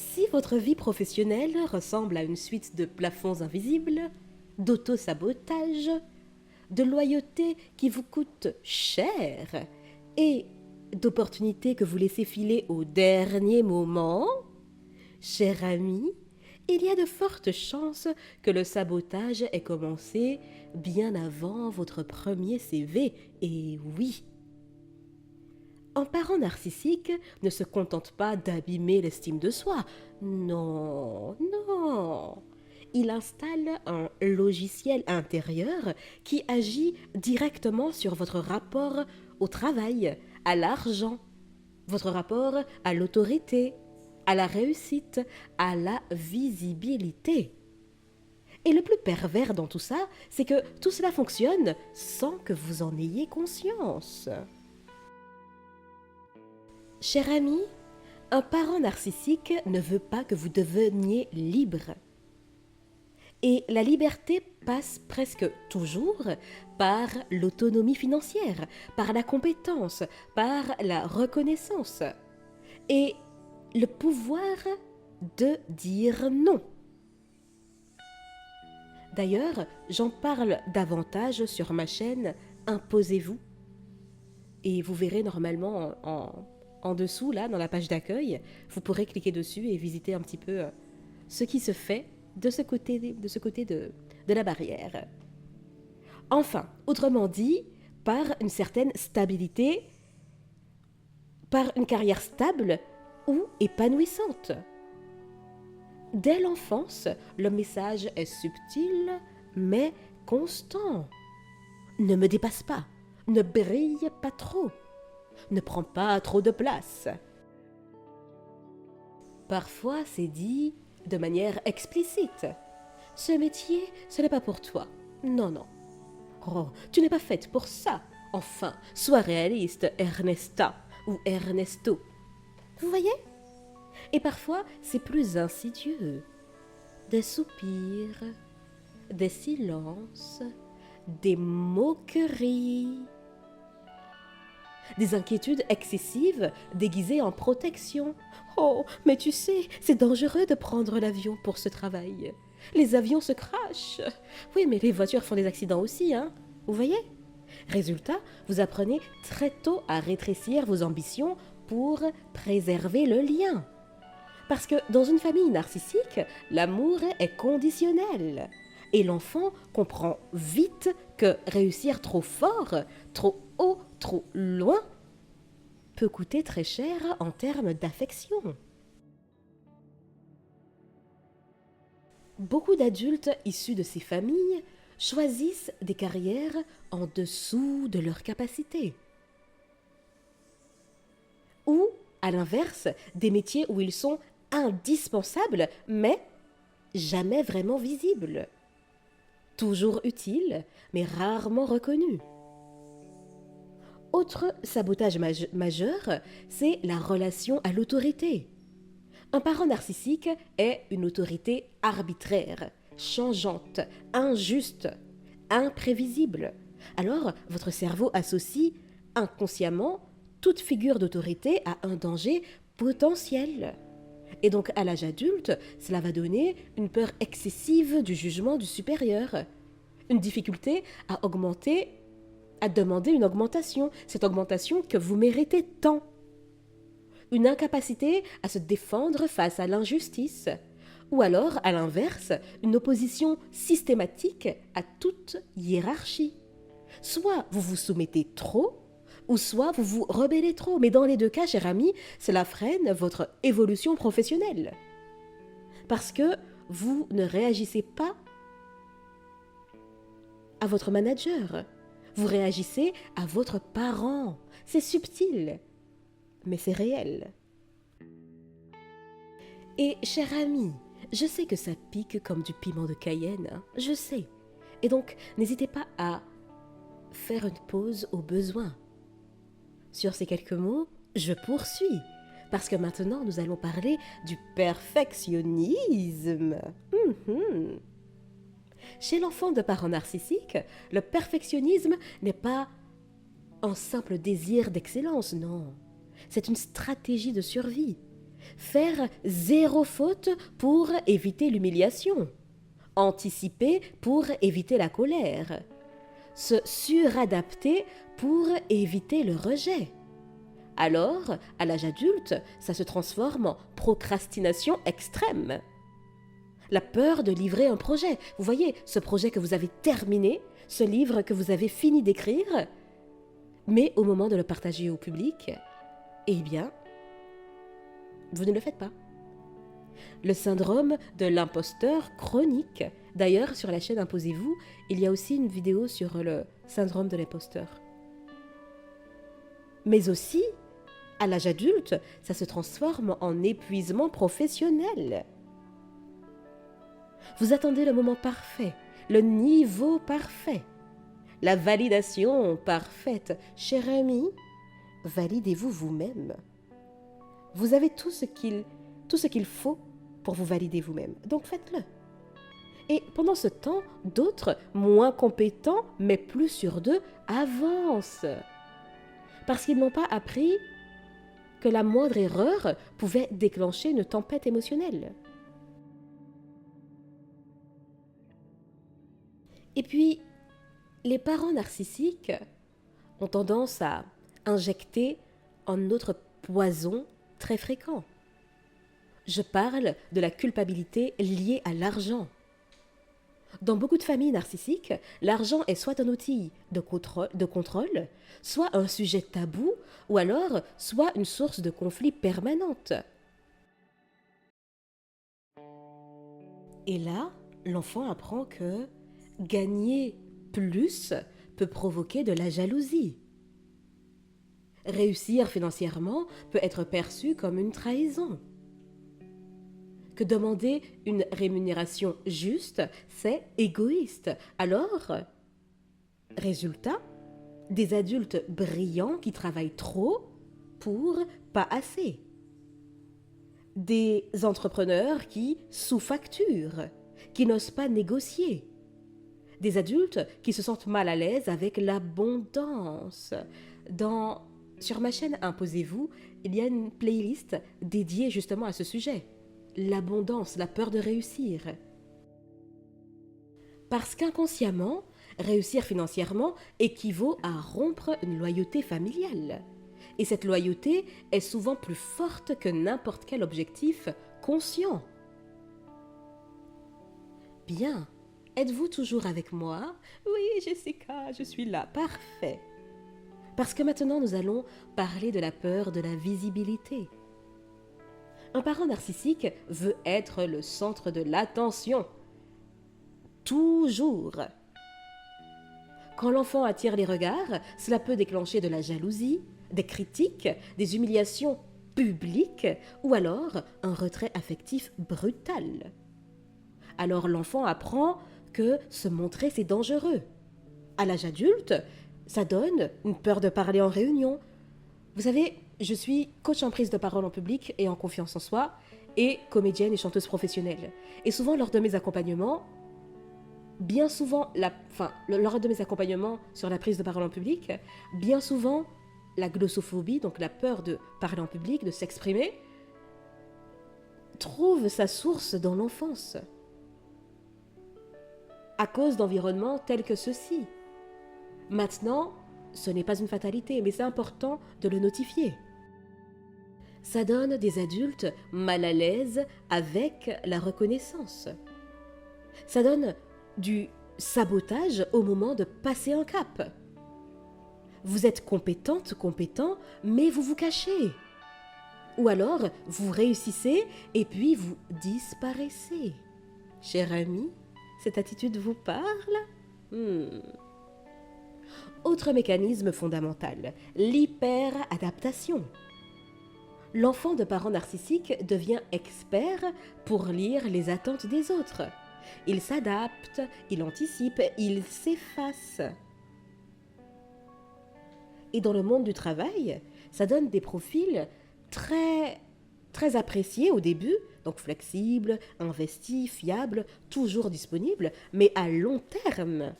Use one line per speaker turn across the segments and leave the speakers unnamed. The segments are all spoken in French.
Si votre vie professionnelle ressemble à une suite de plafonds invisibles, d'auto-sabotage, de loyauté qui vous coûte cher et d'opportunités que vous laissez filer au dernier moment, cher ami, il y a de fortes chances que le sabotage ait commencé bien avant votre premier CV. Et oui, un parent narcissique ne se contente pas d'abîmer l'estime de soi. Non, non. Il installe un logiciel intérieur qui agit directement sur votre rapport au travail, à l'argent, votre rapport à l'autorité, à la réussite, à la visibilité. Et le plus pervers dans tout ça, c'est que tout cela fonctionne sans que vous en ayez conscience. Cher ami, un parent narcissique ne veut pas que vous deveniez libre. Et la liberté passe presque toujours par l'autonomie financière, par la compétence, par la reconnaissance et le pouvoir de dire non. D'ailleurs, j'en parle davantage sur ma chaîne Imposez-vous. Et vous verrez normalement en dessous, là, dans la page d'accueil, vous pourrez cliquer dessus et visiter un petit peu ce qui se fait de ce côté de la barrière. Enfin, autrement dit, par une certaine stabilité, par une carrière stable ou épanouissante. Dès l'enfance, le message est subtil, mais constant. Ne me dépasse pas, ne brille pas trop, ne prends pas trop de place. Parfois, c'est dit de manière explicite. Ce métier, ce n'est pas pour toi. Non, non. Oh, tu n'es pas faite pour ça. Enfin, sois réaliste, Ernesta ou Ernesto. Vous voyez? Et parfois, c'est plus insidieux. Des soupirs, des silences, des moqueries, des inquiétudes excessives déguisées en protection. Oh, mais tu sais, c'est dangereux de prendre l'avion pour ce travail. Les avions se crashent. Oui, mais les voitures font des accidents aussi, hein? Vous voyez? Résultat, vous apprenez très tôt à rétrécir vos ambitions pour préserver le lien. Parce que dans une famille narcissique, l'amour est conditionnel. Et l'enfant comprend vite que réussir trop fort, trop haut, trop loin peut coûter très cher en termes d'affection. Beaucoup d'adultes issus de ces familles choisissent des carrières en dessous de leurs capacités. Ou, à l'inverse, des métiers où ils sont indispensables, mais jamais vraiment visibles. Toujours utiles, mais rarement reconnus. Autre sabotage majeur, c'est la relation à l'autorité. Un parent narcissique est une autorité arbitraire, changeante, injuste, imprévisible. Alors, votre cerveau associe inconsciemment toute figure d'autorité à un danger potentiel. Et donc, à l'âge adulte, cela va donner une peur excessive du jugement du supérieur, une difficulté à augmenter, à demander une augmentation, cette augmentation que vous méritez tant. Une incapacité à se défendre face à l'injustice, ou alors, à l'inverse, une opposition systématique à toute hiérarchie. Soit vous vous soumettez trop, ou soit vous vous rebellez trop. Mais dans les deux cas, cher ami, cela freine votre évolution professionnelle. Parce que vous ne réagissez pas à votre manager. Vous réagissez à votre parent. C'est subtil, mais c'est réel. Et cher ami, je sais que ça pique comme du piment de Cayenne, hein, je sais. Et donc, n'hésitez pas à faire une pause au besoin. Sur ces quelques mots, je poursuis, parce que maintenant nous allons parler du perfectionnisme. Chez l'enfant de parents narcissiques, le perfectionnisme n'est pas un simple désir d'excellence, non. C'est une stratégie de survie. faire zéro faute pour éviter l'humiliation, anticiper pour éviter la colère, se suradapter pour éviter le rejet. Alors, à l'âge adulte, ça se transforme en procrastination extrême. La peur de livrer un projet. Vous voyez, ce projet que vous avez terminé, ce livre que vous avez fini d'écrire, mais au moment de le partager au public, eh bien, vous ne le faites pas. Le syndrome de l'imposteur chronique. D'ailleurs, sur la chaîne Imposez-vous, il y a aussi une vidéo sur le syndrome de l'imposteur. Mais aussi, à l'âge adulte, ça se transforme en épuisement professionnel. Vous attendez le moment parfait, le niveau parfait, la validation parfaite. Cher ami, validez-vous vous-même. Vous avez tout ce qu'il faut pour vous valider vous-même. Donc faites-le. Et pendant ce temps, d'autres, moins compétents, mais plus sûrs d'eux, avancent. Parce qu'ils n'ont pas appris que la moindre erreur pouvait déclencher une tempête émotionnelle. Et puis, les parents narcissiques ont tendance à injecter un autre poison très fréquent. Je parle de la culpabilité liée à l'argent. Dans beaucoup de familles narcissiques, l'argent est soit un outil de contrôle, soit un sujet tabou, ou alors soit une source de conflit permanente. Et là, l'enfant apprend que gagner plus peut provoquer de la jalousie. Réussir financièrement peut être perçu comme une trahison. Que demander une rémunération juste, c'est égoïste. Alors, résultat, des adultes brillants qui travaillent trop pour pas assez. Des entrepreneurs qui sous-facturent, qui n'osent pas négocier. Des adultes qui se sentent mal à l'aise avec l'abondance. Sur ma chaîne Imposez-vous, il y a une playlist dédiée justement à ce sujet. L'abondance, la peur de réussir. Parce qu'inconsciemment, réussir financièrement équivaut à rompre une loyauté familiale. Et cette loyauté est souvent plus forte que n'importe quel objectif conscient. Bien, êtes-vous toujours avec moi? Oui, Jessica, je suis là, parfait. Parce que maintenant nous allons parler de la peur de la visibilité. Un parent narcissique veut être le centre de l'attention. Toujours. Quand l'enfant attire les regards, cela peut déclencher de la jalousie, des critiques, des humiliations publiques ou alors un retrait affectif brutal. Alors l'enfant apprend que se montrer c'est dangereux. À l'âge adulte, ça donne une peur de parler en réunion. Vous savez, je suis coach en prise de parole en public et en confiance en soi et comédienne et chanteuse professionnelle. Et souvent, lors de mes accompagnements, lors de mes accompagnements sur la prise de parole en public, bien souvent, la glossophobie, donc la peur de parler en public, de s'exprimer, trouve sa source dans l'enfance. À cause d'environnements tels que ceux-ci. Maintenant, ce n'est pas une fatalité, mais c'est important de le notifier. Ça donne des adultes mal à l'aise avec la reconnaissance. Ça donne du sabotage au moment de passer un cap. Vous êtes compétente, compétent, mais vous vous cachez. Ou alors, vous réussissez et puis vous disparaissez. Cher ami, cette attitude vous parle? Autre mécanisme fondamental, l'hyperadaptation. L'enfant de parents narcissiques devient expert pour lire les attentes des autres. Il s'adapte, il anticipe, il s'efface. Et dans le monde du travail, ça donne des profils très appréciés au début, donc flexibles, investis, fiables, toujours disponibles, mais à long terme,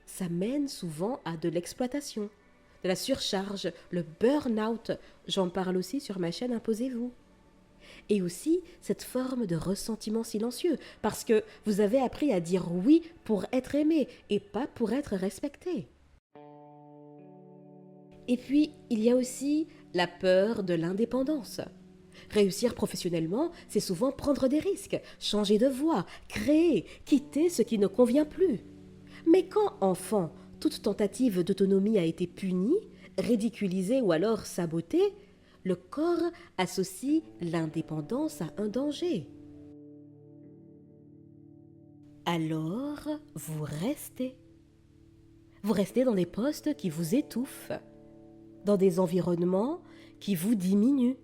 ça mène souvent à de l'exploitation. de la surcharge, le burn-out. J'en parle aussi sur ma chaîne Imposez-vous. Et aussi cette forme de ressentiment silencieux, parce que vous avez appris à dire oui pour être aimé et pas pour être respecté. Et puis, il y a aussi la peur de l'indépendance. Réussir professionnellement, c'est souvent prendre des risques, changer de voie, créer, quitter ce qui ne convient plus. Mais quand, enfant, toute tentative d'autonomie a été punie, ridiculisée ou alors sabotée, le corps associe l'indépendance à un danger. Alors, vous restez. Vous restez dans des postes qui vous étouffent, dans des environnements qui vous diminuent.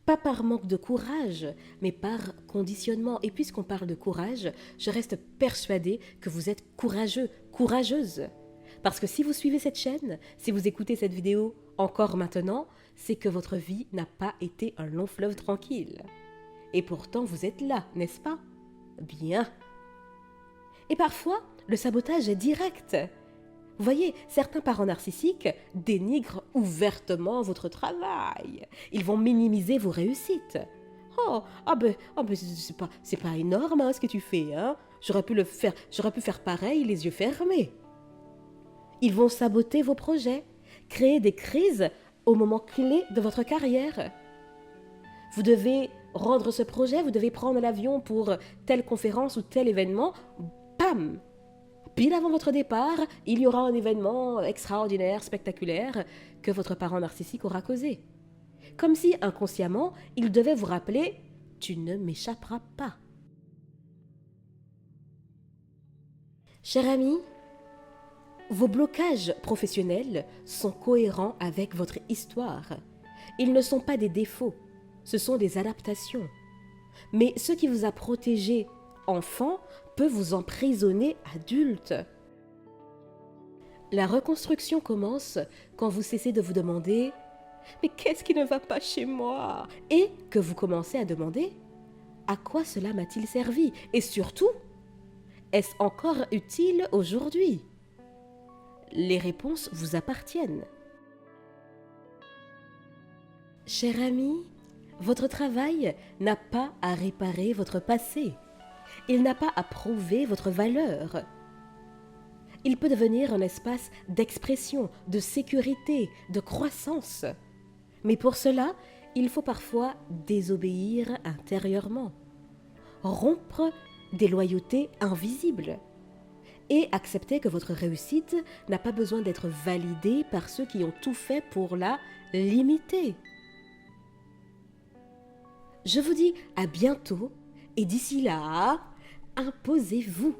Pas par manque de courage, mais par conditionnement. Et puisqu'on parle de courage, je reste persuadée que vous êtes courageux, courageuse. Parce que si vous suivez cette chaîne, si vous écoutez cette vidéo encore maintenant, c'est que votre vie n'a pas été un long fleuve tranquille. Et pourtant, vous êtes là, n'est-ce pas? Bien. Et parfois, le sabotage est direct. Vous voyez, certains parents narcissiques dénigrent ouvertement votre travail. Ils vont minimiser vos réussites. C'est pas énorme hein, ce que tu fais, hein. J'aurais pu faire pareil les yeux fermés. Ils vont saboter vos projets, créer des crises au moment clé de votre carrière. Vous devez rendre ce projet, vous devez prendre l'avion pour telle conférence ou tel événement, bam! Pile avant votre départ, il y aura un événement extraordinaire, spectaculaire, que votre parent narcissique aura causé. Comme si, inconsciemment, il devait vous rappeler « tu ne m'échapperas pas ». Cher ami, vos blocages professionnels sont cohérents avec votre histoire. Ils ne sont pas des défauts, ce sont des adaptations. Mais ce qui vous a protégé enfant peut vous emprisonner adulte. La reconstruction commence quand vous cessez de vous demander « Mais qu'est-ce qui ne va pas chez moi ?» et que vous commencez à demander « À quoi cela m'a-t-il servi ?» et surtout « Est-ce encore utile aujourd'hui ?» Les réponses vous appartiennent. Cher ami, votre travail n'a pas à réparer votre passé. Il n'a pas à prouver votre valeur. Il peut devenir un espace d'expression, de sécurité, de croissance. Mais pour cela, il faut parfois désobéir intérieurement, rompre des loyautés invisibles et accepter que votre réussite n'a pas besoin d'être validée par ceux qui ont tout fait pour la limiter. Je vous dis à bientôt et d'ici là, imposez-vous.